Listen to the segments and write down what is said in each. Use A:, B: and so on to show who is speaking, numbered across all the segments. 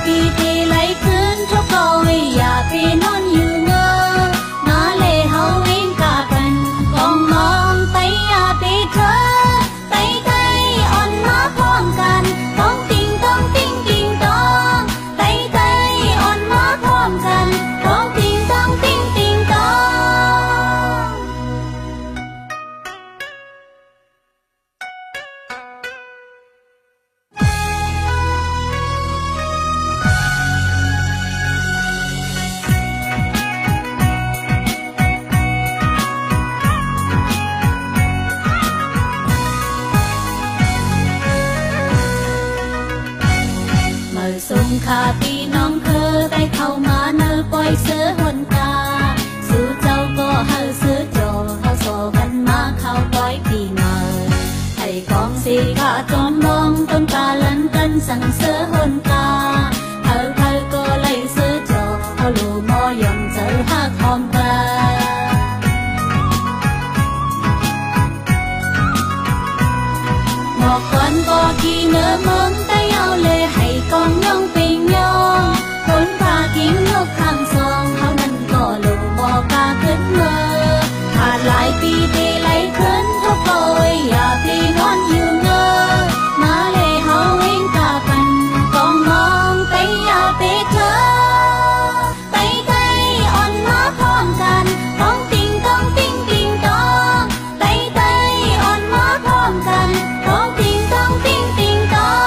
A: ปีตีไหลคืนทุกโกยอย่าปีนอนอยู่เงอนาเลเฮาเองกากันกองมองไปอย่าปีเธอไปไทยอ่อนมาพร้อมกันต้องติงต้องติงติงต้องไปไทยอ่อนมาพร้อมกันต้องติงต้องติงติงต้องสงขาพี่น้องเคยได้เข้ามาเนอปล่อยเสือหนตาสู่เจ้าก็เฮาเสือโจเขาโซกันมาเข้าปล่อยพี่เนอให้กองสีกะจอมมองต้นกาลันกันสั่งเสือหนตาเธอก็ไล่เสือโจเขาลูมอยอมเจอหักหอมตาบอกก่อนก็กี่เนื้อเมืองแต่เอาเลยให้กองย่องปิงย่องคนพากินนกข้างซองเขานั้นก็ลูกบอกกาขึ้นเมื่อผ่านหลายปีตีไหลขึ้นทุกโกยอย่าปีนอนอยู่เงอมาเลยเฮาเองกากันกองมองไปอย่าไปเธอไปไทยอ่อนมาพร้อมกันต้องติงต้องติงติงต้องไปไทยอ่อนมาพร้อมกันต้องติงต้องติงติงต้อง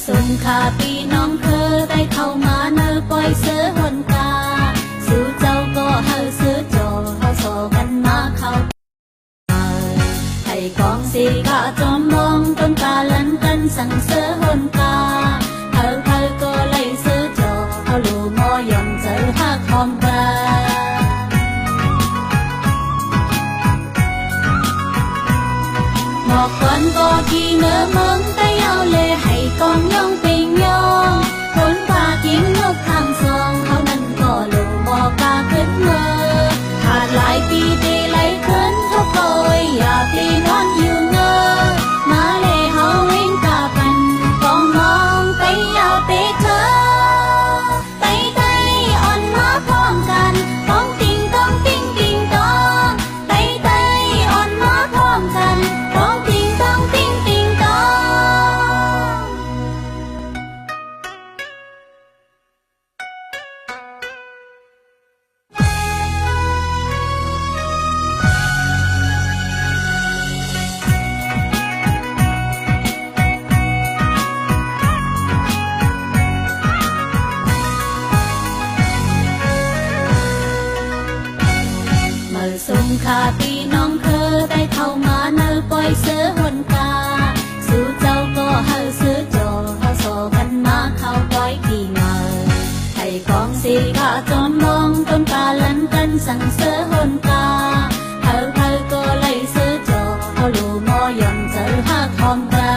A: สงขาพี่น้องเคยได้เข้ามาเนอปล่อยเสือหนตาสู่เจ้าก็เฮาเสือโจเขาโซกันมาเข้าให้กองสีกะจอมมองต้นกาลันกันสั่งเสือหนตาเธอก็ไล่เสือโจเขาลูมอยอมเจอหักหอมตาบอกก่อนก็กี่เนื้อเมืองแต่เอาเลยให้กองย่องปิงย่องคนพากินนกข้างซองเขานั้นก็ลูกบอกกาขึ้นเมื่อผ่านหลายปีตีไหลขึ้นทุกโกยอย่าปีนอนอยู่เงอมาเลยเฮาเองกากันกองมองไปอย่าไปเธอไปไทยอ่อนมาพร้อมกันต้องติงต้องติงติงต้องไปไทยอ่อนมาพร้อมกันต้องติงต้องติงติงต้องสงขาพี่น้องเคยได้เข้ามาเนอปล่อยเสือหนตาสู่เจ้าก็เฮาเสือโจเขาโซกันมาเข้าปล่อยพี่เนอให้กองสีกะจอมมองต้นกาลันกันสั่งเสือหนตาเธอก็ไล่เสือโจเขาลูมอยอมเจอหักหอมตา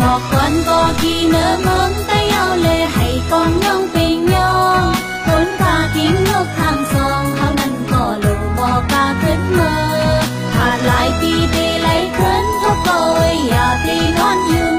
A: บอกก่อนก็กี่เนื้อเมืองแต่เอาเลยให้กองย่องปิงย่องคนพากินนกข้างซองเขานั้นก็ลูกบอกกาขึ้นเมื่อผ่านหลายปีตีไหลขึ้นทุกโกยอย่าปีนอนอยู่